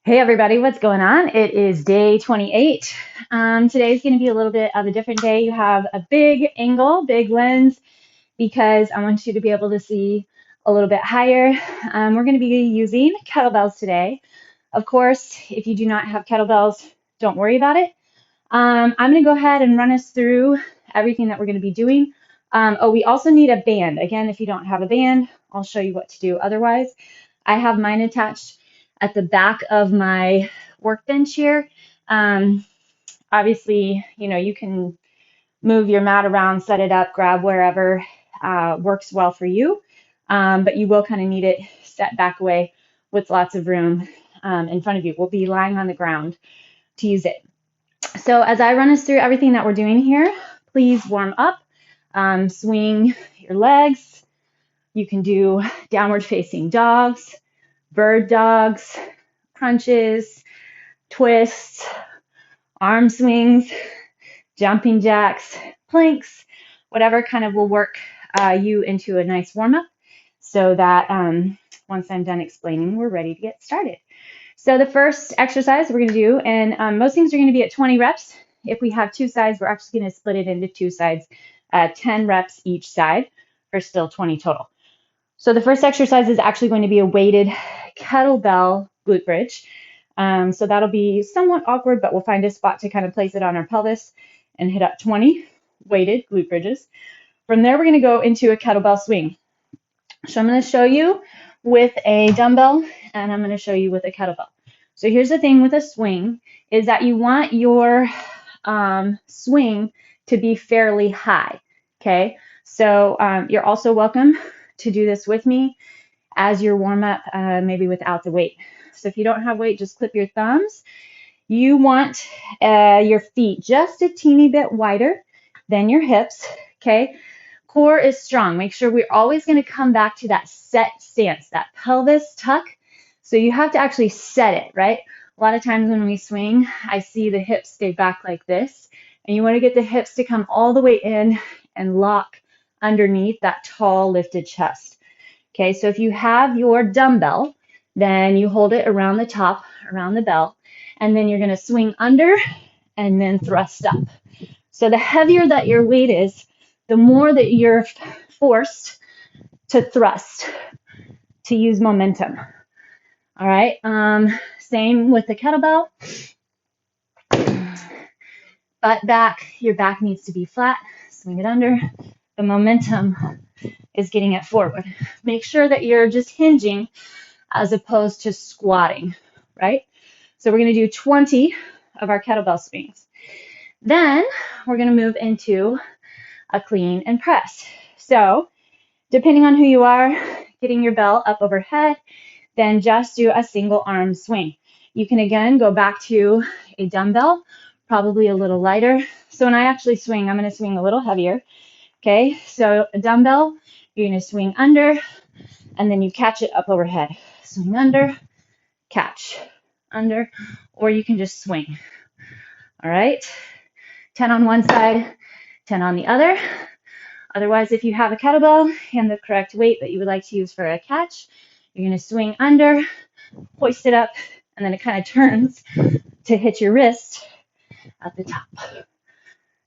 Hey everybody, what's going on? It is day 28. Today is going to be a little bit of a different day. You have a big angle, big lens, because I want you to be able to see a little bit higher. We're going to be using kettlebells today. Of course, if you do not have kettlebells, don't worry about it. I'm going to go ahead and run us through everything that we're going to be doing. We also need a band. Again, if you don't have a band, I'll show you what to do otherwise. I have mine attached at the back of my workbench here. Obviously, you can move your mat around, set it up, grab wherever works well for you. But you will kind of need it set back away with lots of room in front of you. We'll be lying on the ground to use it. So as I run us through everything that we're doing here, please warm up, swing your legs. You can do downward facing dogs, bird dogs, crunches, twists, arm swings, jumping jacks, planks, whatever kind of will work you into a nice warm up so that once I'm done explaining, we're ready to get started. So the first exercise we're going to do, and most things are going to be at 20 reps. If we have two sides, we're actually going to split it into two sides, 10 reps each side for still 20 total. So the first exercise is actually going to be a weighted kettlebell glute bridge. So that'll be somewhat awkward, but we'll find a spot to kind of place it on our pelvis and hit up 20 weighted glute bridges. From there, we're going to go into a kettlebell swing. So I'm going to show you with a dumbbell, and I'm going to show you with a kettlebell. So here's the thing with a swing is that you want your swing to be fairly high, okay? So you're also welcome to do this with me as your warm-up, maybe without the weight. So if you don't have weight, just clip your thumbs. You want your feet just a teeny bit wider than your hips, okay? Core is strong. Make sure we're always going to come back to that set stance, that pelvis tuck. So you have to actually set it, right? A lot of times when we swing, I see the hips stay back like this. And you want to get the hips to come all the way in and lock underneath that tall lifted chest. Okay, so if you have your dumbbell, then you hold it around the top, around the bell, and then you're going to swing under and then thrust up. So the heavier that your weight is, the more that you're forced to thrust, to use momentum. All right, same with the kettlebell. Butt back, your back needs to be flat, swing it under. The momentum is getting it forward. Make sure that you're just hinging as opposed to squatting, right? So we're going to do 20 of our kettlebell swings. Then we're going to move into a clean and press. So depending on who you are, getting your bell up overhead, then just do a single arm swing. You can again go back to a dumbbell, probably a little lighter. So when I actually swing, I'm going to swing a little heavier. Okay, so a dumbbell, you're going to swing under, and then you catch it up overhead. Swing under, catch, under, or you can just swing. All right, 10 on one side, 10 on the other. Otherwise, if you have a kettlebell and the correct weight that you would like to use for a catch, you're going to swing under, hoist it up, and then it kind of turns to hit your wrist at the top.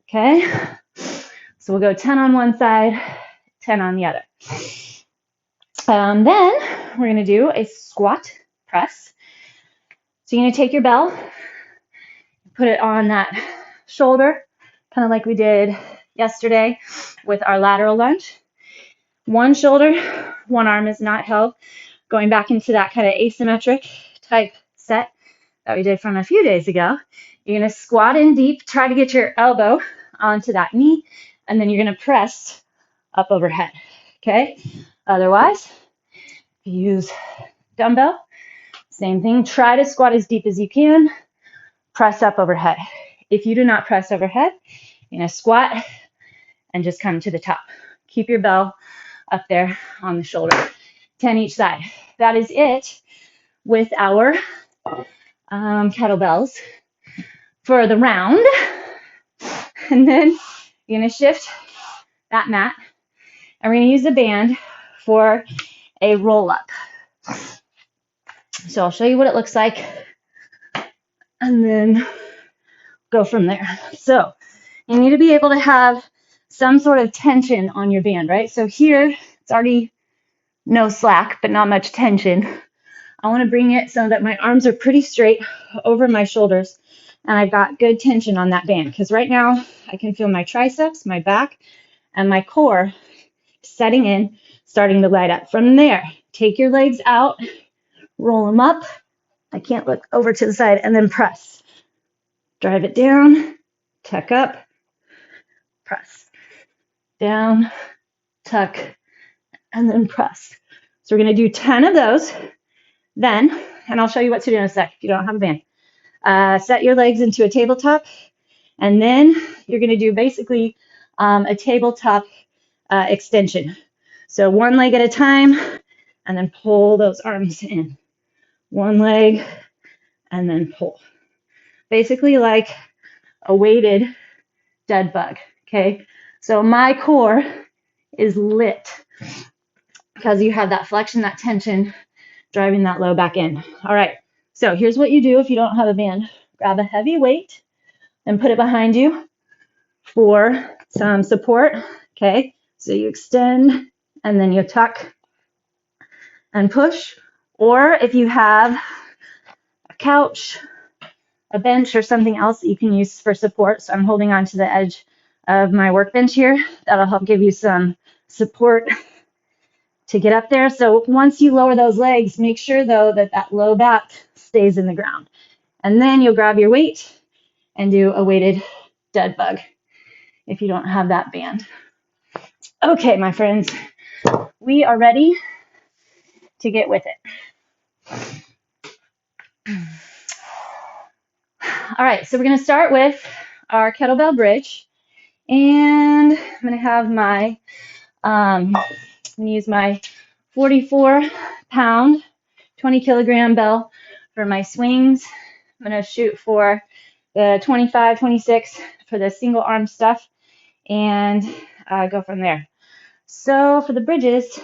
Okay, so we'll go 10 on one side, 10 on the other. Then we're going to do a squat press. So you're going to take your bell, put it on that shoulder, kind of like we did yesterday with our lateral lunge. One shoulder, one arm is not held. Going back into that kind of asymmetric type set that we did from a few days ago. You're going to squat in deep, try to get your elbow onto that knee, and then you're going to press up overhead. Okay? Otherwise, if you use dumbbell, same thing. Try to squat as deep as you can. Press up overhead. If you do not press overhead, you're going to squat and just come to the top. Keep your bell up there on the shoulder. 10 each side. That is it with our kettlebells for the round. And then you're going to shift that mat. And we're going to use the band for a roll up. So I'll show you what it looks like and then go from there. So you need to be able to have some sort of tension on your band, right? So here, it's already no slack, but not much tension. I want to bring it so that my arms are pretty straight over my shoulders, and I've got good tension on that band, because right now I can feel my triceps, my back, and my core setting in, starting to light up. From there, take your legs out, roll them up. I can't look over to the side, and then press. Drive it down, tuck up, press. Down, tuck, and then press. So we're going to do 10 of those. Then, and I'll show you what to do in a sec if you don't have a band. Set your legs into a tabletop, and then you're going to do basically a tabletop extension. So one leg at a time, and then pull those arms in. One leg, and then pull. Basically like a weighted dead bug, okay? So my core is lit because you have that flexion, that tension, driving that low back in. All right, so here's what you do if you don't have a band. Grab a heavy weight and put it behind you for some support, okay? So you extend and then you tuck and push. Or if you have a couch, a bench, or something else that you can use for support. So I'm holding on to the edge of my workbench here. That'll help give you some support to get up there. So once you lower those legs, make sure though that that low back stays in the ground. And then you'll grab your weight and do a weighted dead bug if you don't have that band. Okay, my friends, we are ready to get with it. All right, so we're going to start with our kettlebell bridge. And I'm going to have my, I'm going to use my 44-pound, 20-kilogram bell for my swings. I'm going to shoot for the 25, 26 for the single arm stuff, and go from there. So for the bridges,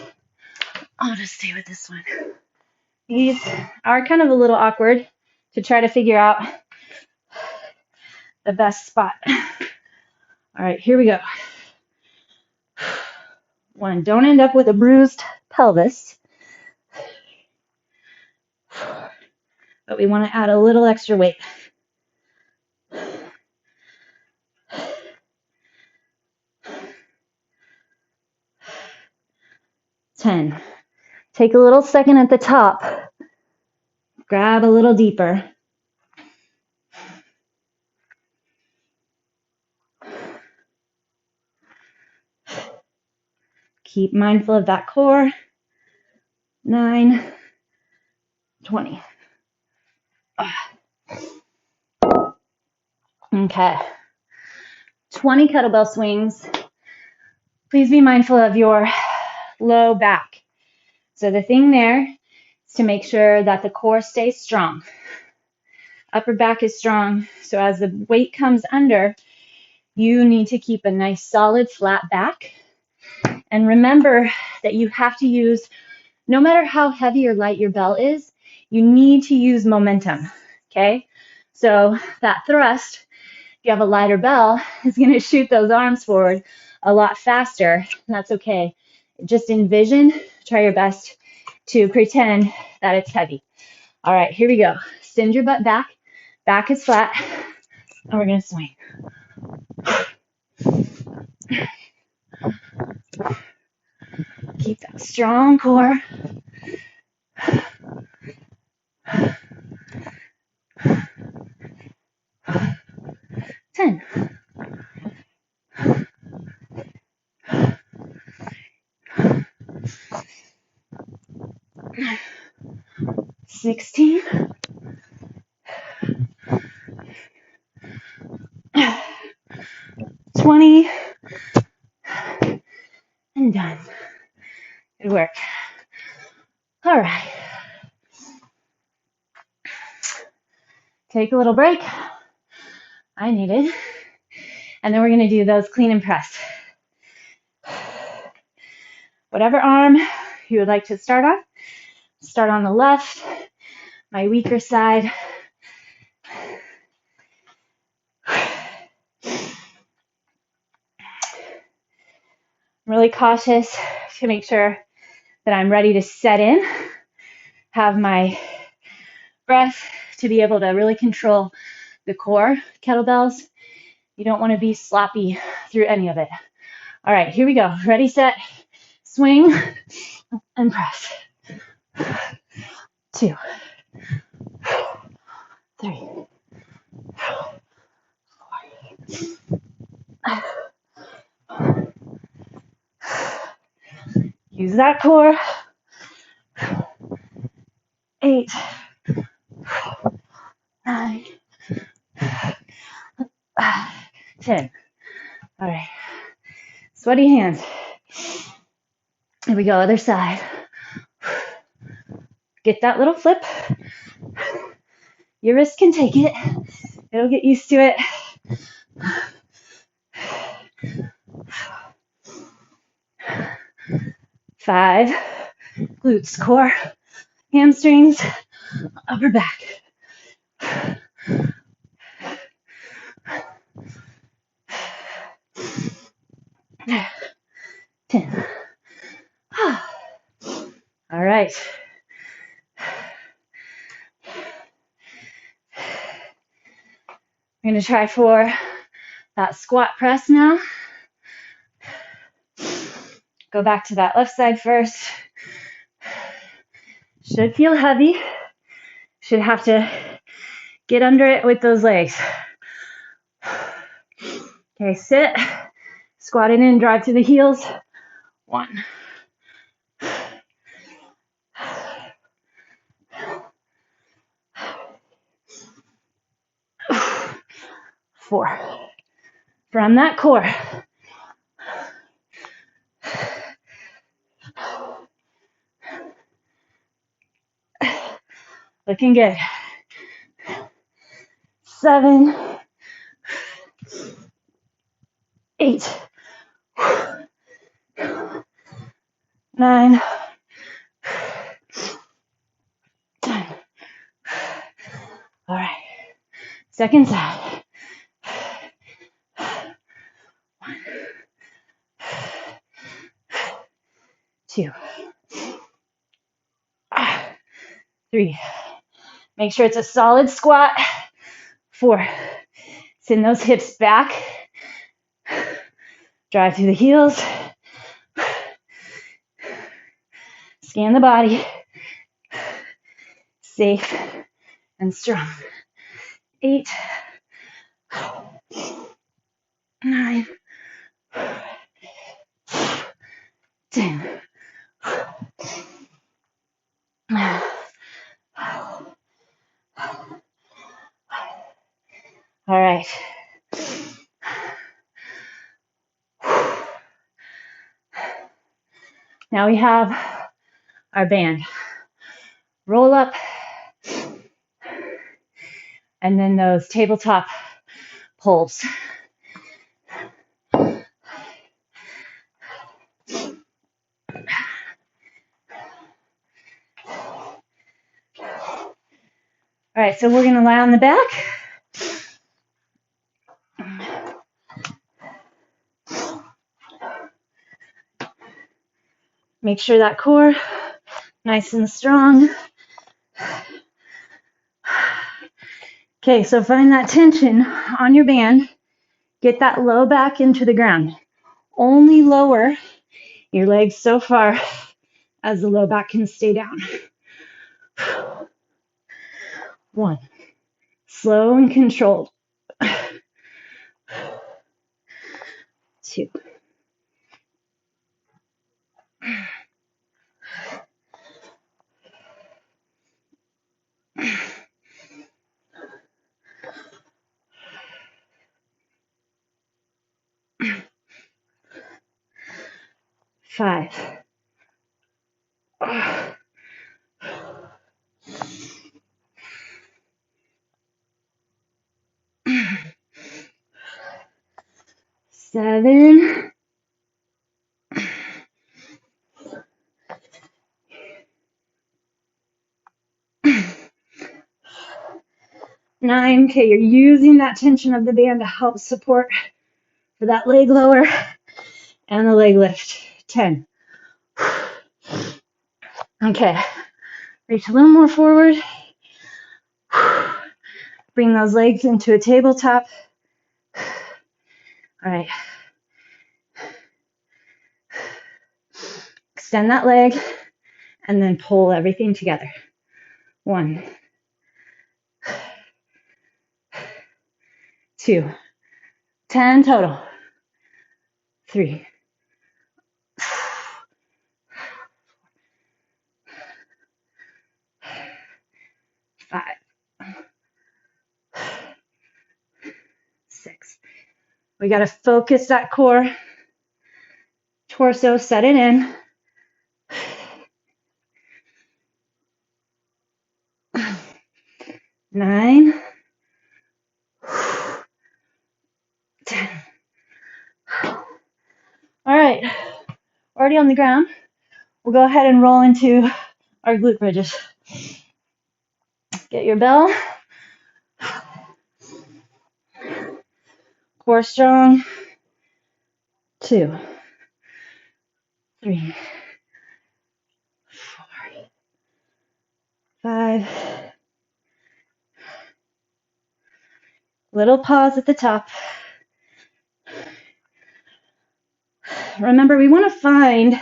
I'll just stay with this one. These are kind of a little awkward to try to figure out the best spot. All right, here we go. One, don't end up with a bruised pelvis. But we want to add a little extra weight. 10. Take a little second at the top. Grab a little deeper. Keep mindful of that core. 9, 20. Okay. 20 kettlebell swings. Please be mindful of your low back. So the thing there is to make sure that the core stays strong. Upper back is strong. So as the weight comes under, you need to keep a nice solid flat back. And remember that you have to use, no matter how heavy or light your bell is, you need to use momentum, okay? So that thrust, if you have a lighter bell, is going to shoot those arms forward a lot faster. That's okay. Just envision, try your best to pretend that it's heavy. All right, here we go. Send your butt back. Back is flat, and we're going to swing. Keep that strong core. 10. 16. 20. And done. Good work. All right. Take a little break. I need it. And then we're going to do those clean and press. Whatever arm you would like to start on the left, my weaker side. really cautious to make sure that I'm ready to set in, have my breath to be able to really control the core kettlebells. You don't want to be sloppy through any of it. All right, here we go. Ready, set, swing, and press. 2, 3, 4. Use that core. 8, 9, 10. All right. Sweaty hands. Here we go, other side. Get that little flip. Your wrist can take it. It'll get used to it. 5. Glutes, core, hamstrings, upper back. 10. All right. I'm going to try for that squat press now. Go back to that left side first. Should feel heavy. Should have to get under it with those legs. Okay, sit. Squat it in, drive through the heels. 1. 4. From that core. 5. Looking good. 7. 8. 9. 10. All right. Second side. 1. 2. 3. Make sure it's a solid squat. 4. Send those hips back. Drive through the heels. Scan the body. Safe and strong. 8. 9. 10. All right. Now we have our band. Roll up, and then those tabletop pulls. All right, so we're going to lie on the back. Make sure that core nice and strong. Okay, so find that tension on your band. Get that low back into the ground. Only lower your legs so far as the low back can stay down. 1. Slow and controlled. 2. 5. 7. 9. Okay, you're using that tension of the band to help support for that leg lower and the leg lift. 10. Okay, reach a little more forward. Bring those legs into a tabletop. All right. Extend that leg and then pull everything together. 1, 2, 10 total. 3, 5, 6. We got to focus that core, torso, set it in. 9, 10. All right, already on the ground. We'll go ahead and roll into our glute bridges. Get your bell. Core strong. 2, 3, 4, 5. Little pause at the top. Remember, we want to find the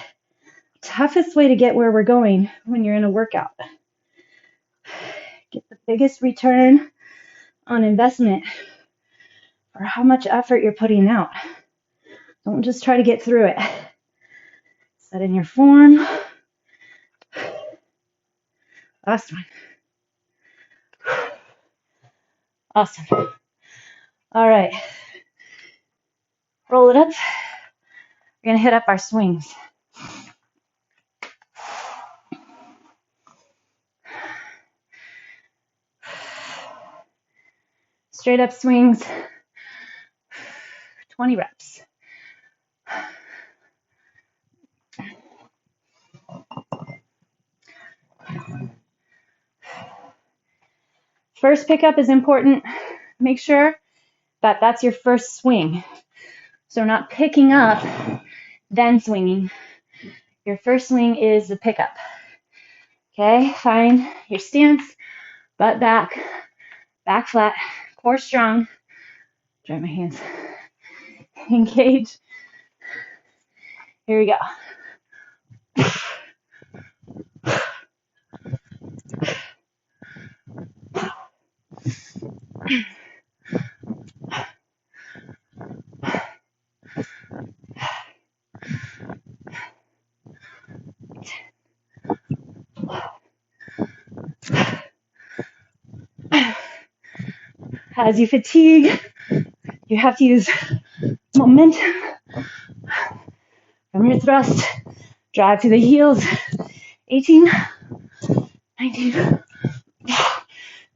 toughest way to get where we're going when you're in a workout. Get the biggest return on investment for how much effort you're putting out. Don't just try to get through it. Set in your form. Last one. Awesome. All right. Roll it up. We're going to hit up our swings. Straight up swings. 20 reps. First pickup is important. Make sure that that's your first swing. So we're not picking up, then swinging. Your first swing is the pickup. Okay, find your stance, butt back, back flat, core strong. Dry my hands. Engage. Here we go. As you fatigue, you have to use momentum from your thrust. Drive to the heels. 18, 19,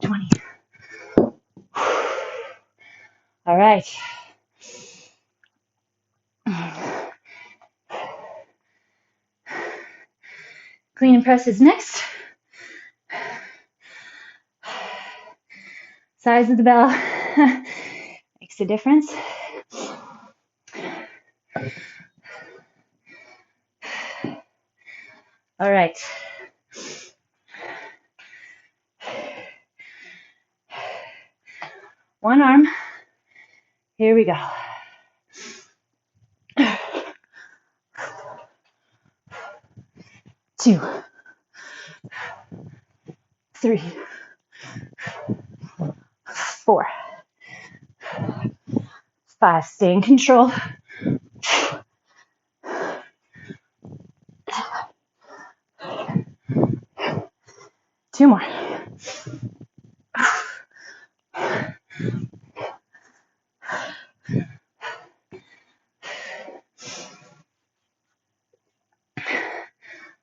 20. All right. Clean and press is next. Size of the bell makes a difference. All right. One arm. Here we go. 2, 3, 4, 5. Stay in control. 2 more.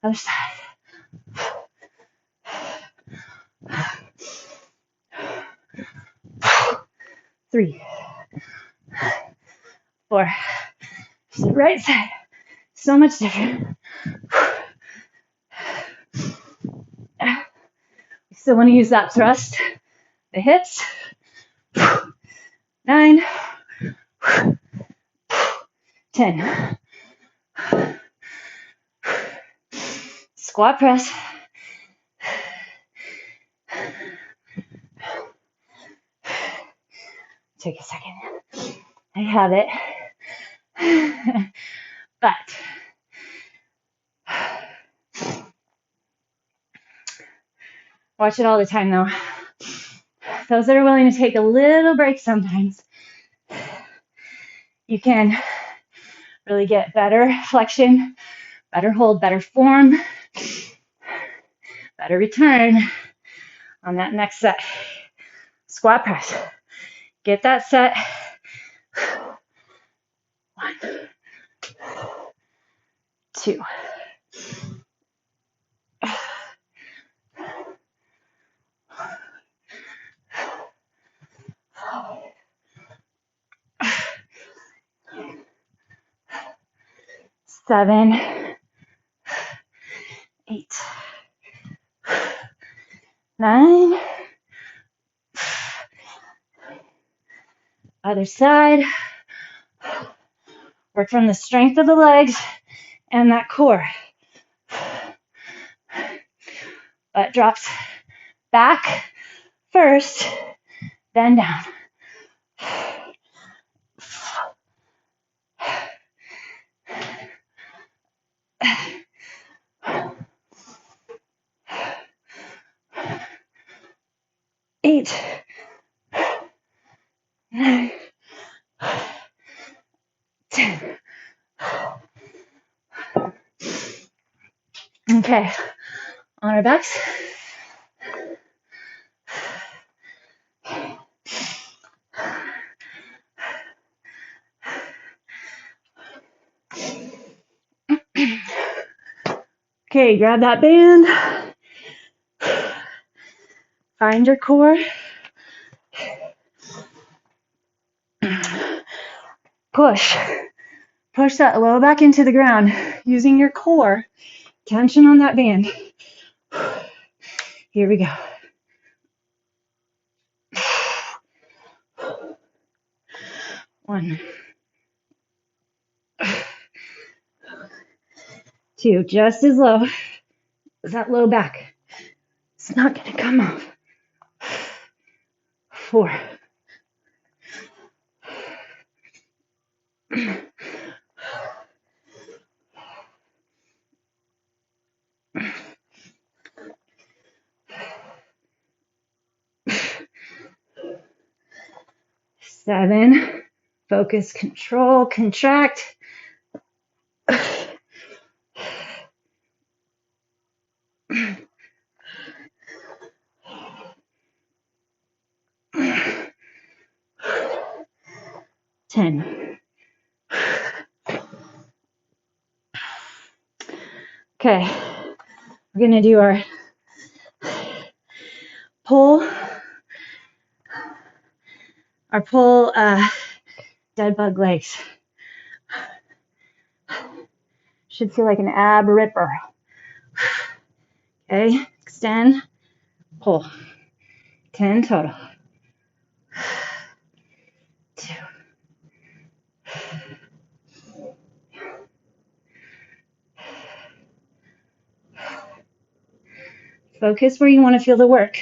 Other side. 3, 4. Right side. So much different. You still want to use that thrust. The hips. 9, 10. Squat press. Take a second. I have it. But watch it all the time though. Those that are willing to take a little break sometimes, you can really get better flexion, better hold, better form, better return on that next set. Squat press. Get that set. 1, 2. 7, 8, 9. Other side. Work from the strength of the legs and that core. Butt drops back first, then down. Eight, 9, 10. Okay, on our backs. Okay, grab that band. Find your core. Push. Push that low back into the ground using your core. Tension on that band. Here we go. 1, 2, just as low as that low back. It's not going to come off. 4, 7. Focus, control, contract. 10. Okay, we're going to do our pull dead bug legs. Should feel like an ab ripper. Okay, extend, pull. 10 total. 2. Focus where you want to feel the work.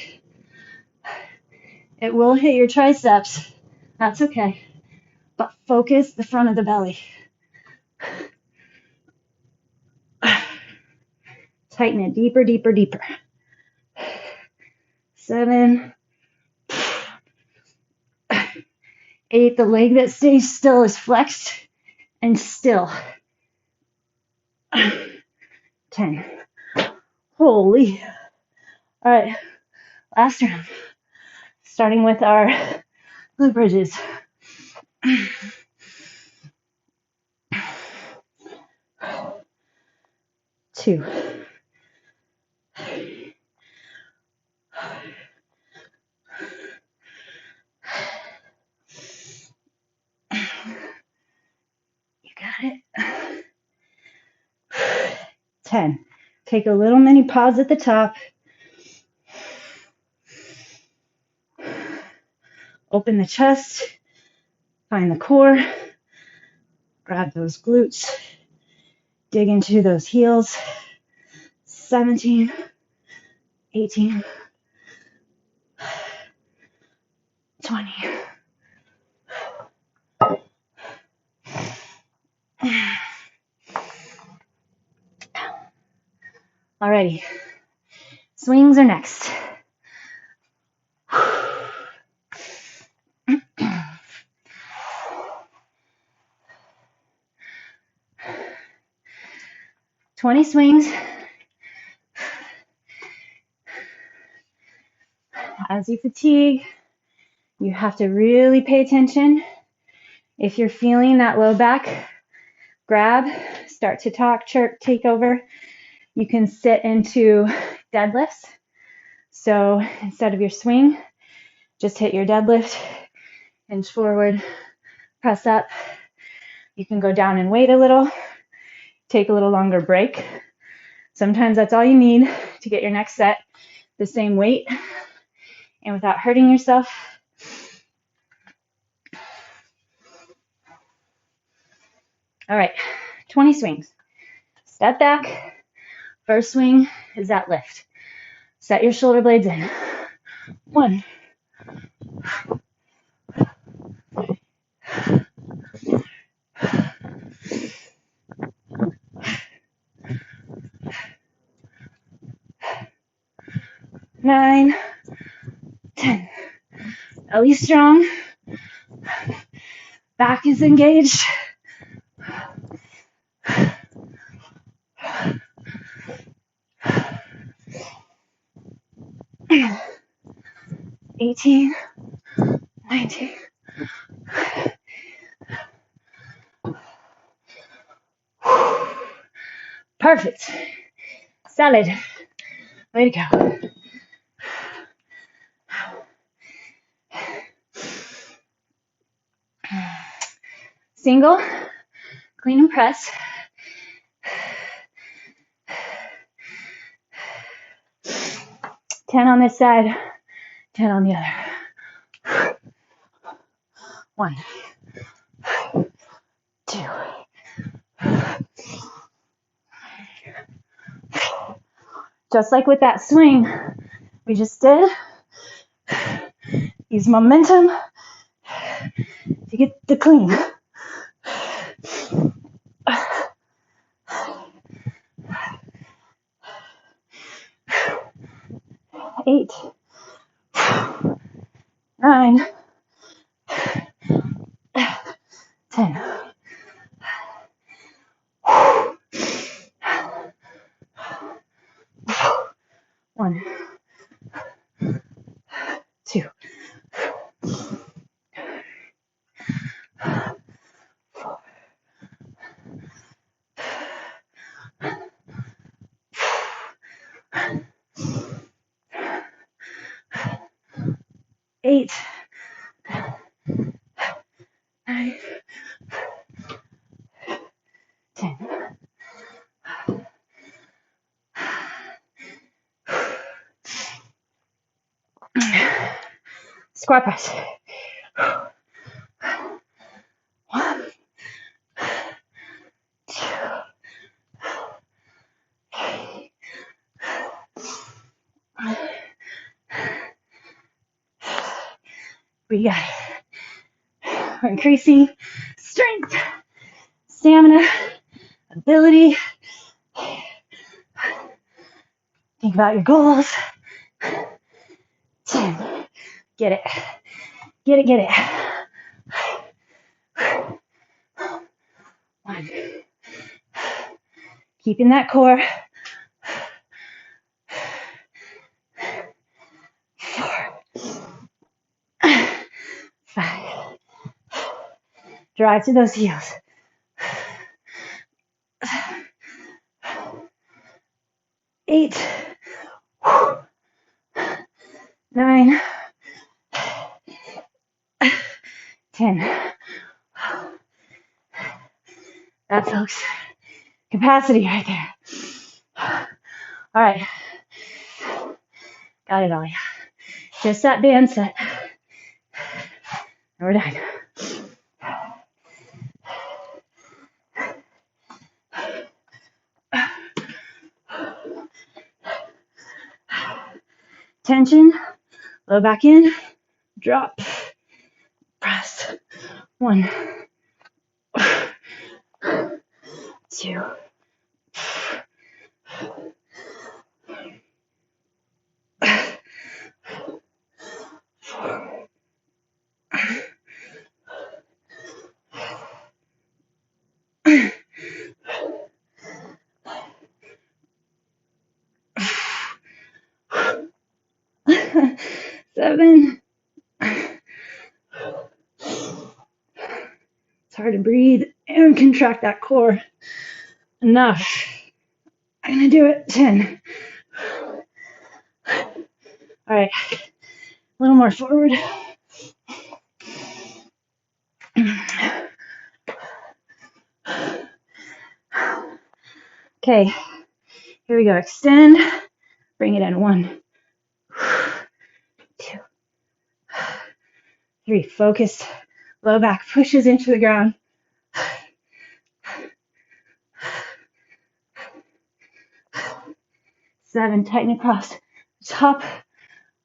It will hit your triceps. That's okay. But focus the front of the belly. Tighten it deeper, deeper, deeper. 7. 8. The leg that stays still is flexed and still. 10. Holy. All right, last round. Starting with our glute bridges. 2. 10. Take a little mini pause at the top. Open the chest. Find the core. Grab those glutes. Dig into those heels. 17, 18, 20. Alrighty, swings are next. 20 swings. As you fatigue, you have to really pay attention. If you're feeling that low back grab, start to talk, chirp, take over, you can sit into deadlifts. So instead of your swing, just hit your deadlift, hinge forward, press up. You can go down and wait a little, take a little longer break. Sometimes that's all you need to get your next set the same weight and without hurting yourself. All right, 20 swings. Step back. First swing is that lift. Set your shoulder blades in. 1, 9, 10. Belly strong. Back is engaged. 18, 19. Perfect. Solid. Way to go. Single, clean and press. 10 on this side, 10 on the other. 1, 2. Just like with that swing we just did, use momentum to get the clean. 8, 9, 10. One, 2, 4, 8, 9, 10. Squat press. 1, 2, 3. We got it. We're increasing strength, stamina, ability. Think about your goals. 10. Get it. Get it, get it. 1. Keeping that core. 4. 5. Drive to those heels. 8. 9. 10. That, folks, capacity right there. All right. Got it all, yeah. Just that band set. And we're done. Tension, low back in, drop, press. 1, 2, 7. It's hard to breathe and contract that core. Enough. I'm gonna do it. 10. All right, a little more forward. Okay, here we go. Extend, bring it in. 1, 2, 3. Focus. Low back pushes into the ground. 7. Tighten across the top,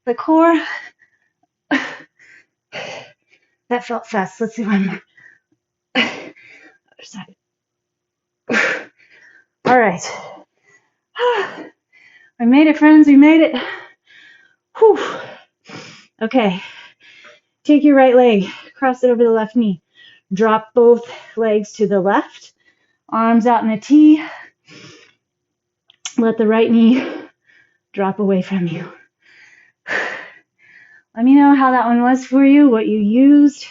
the core. That felt fast. Let's do one more. Other side. All right. We made it, friends. We made it. Whew. Okay. Take your right leg, cross it over the left knee. Drop both legs to the left. Arms out in a T. Let the right knee drop away from you. Let me know how that one was for you, what you used,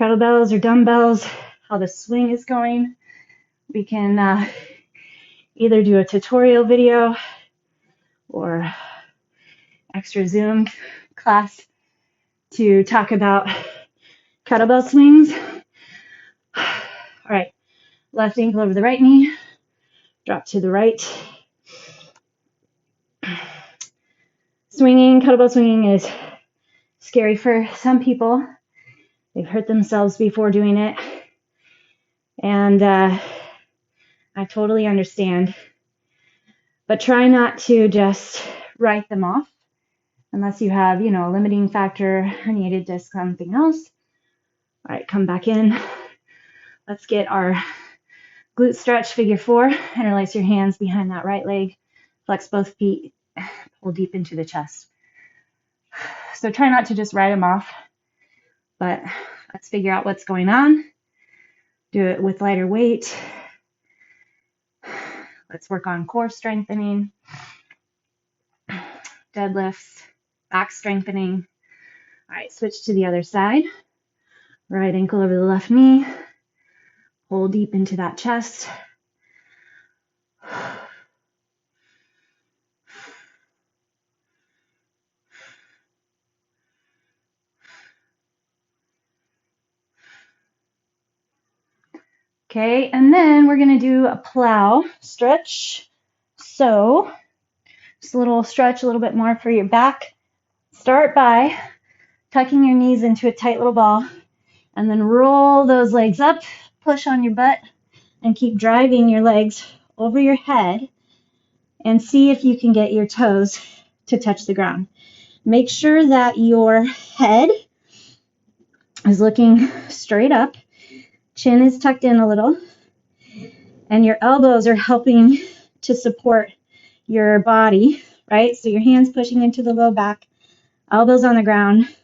kettlebells or dumbbells, how the swing is going. We can either do a tutorial video or extra Zoom class to talk about kettlebell swings. All right, left ankle over the right knee, drop to the right. Swinging, kettlebell swinging is scary for some people. They've hurt themselves before doing it. And I totally understand. But try not to just write them off unless you have, a limiting factor, herniated disc, something else. All right, come back in. Let's get our glute stretch, figure 4. Interlace your hands behind that right leg. Flex both feet. Pull deep into the chest. So try not to just write them off, but let's figure out what's going on. Do it with lighter weight. Let's work on core strengthening, deadlifts, back strengthening. All right, switch to the other side. Right ankle over the left knee. Pull deep into that chest. Okay, and then we're going to do a plow stretch. So, just a little stretch, a little bit more for your back. Start by tucking your knees into a tight little ball, and then roll those legs up, push on your butt, and keep driving your legs over your head, and see if you can get your toes to touch the ground. Make sure that your head is looking straight up, chin is tucked in a little, and your elbows are helping to support your body, right? So your hands pushing into the low back, elbows on the ground,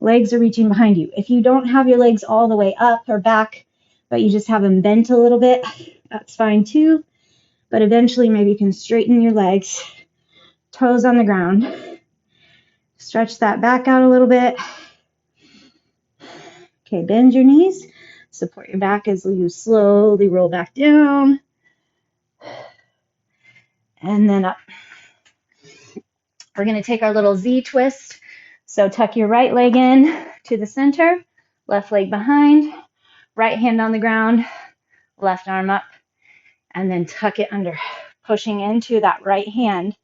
legs are reaching behind you. If you don't have your legs all the way up or back, but you just have them bent a little bit, that's fine too. But eventually maybe you can straighten your legs, toes on the ground. Stretch that back out a little bit. Okay, bend your knees. Support your back as you slowly roll back down. And then up. We're going to take our little Z twist. So tuck your right leg in to the center, left leg behind, right hand on the ground, left arm up, and then tuck it under, pushing into that right hand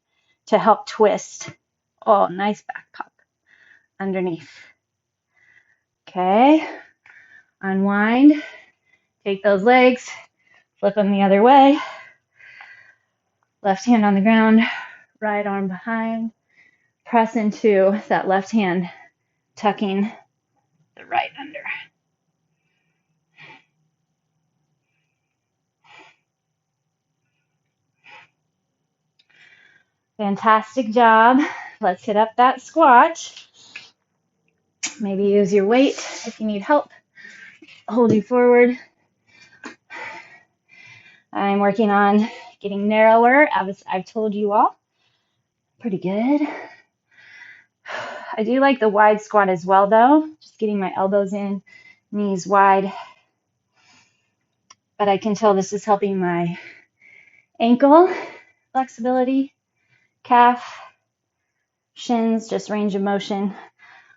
to help twist. Oh, nice back pop underneath. Okay, unwind, take those legs, flip them the other way, left hand on the ground, right arm behind, press into that left hand, tucking the right under. Fantastic job. Let's hit up that squat. Maybe use your weight if you need help. Hold you forward. I'm working on getting narrower, as I've told you all. Pretty good. I do like the wide squat as well, though. Just getting my elbows in, knees wide. But I can tell this is helping my ankle flexibility, calf, shins, just range of motion.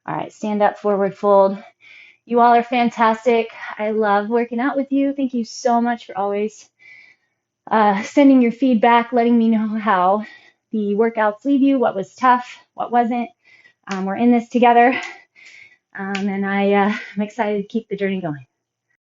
All right, stand up, forward fold. You all are fantastic. I love working out with you. Thank you so much for always sending your feedback, letting me know how the workouts leave you, what was tough, what wasn't. We're in this together, and I'm excited to keep the journey going.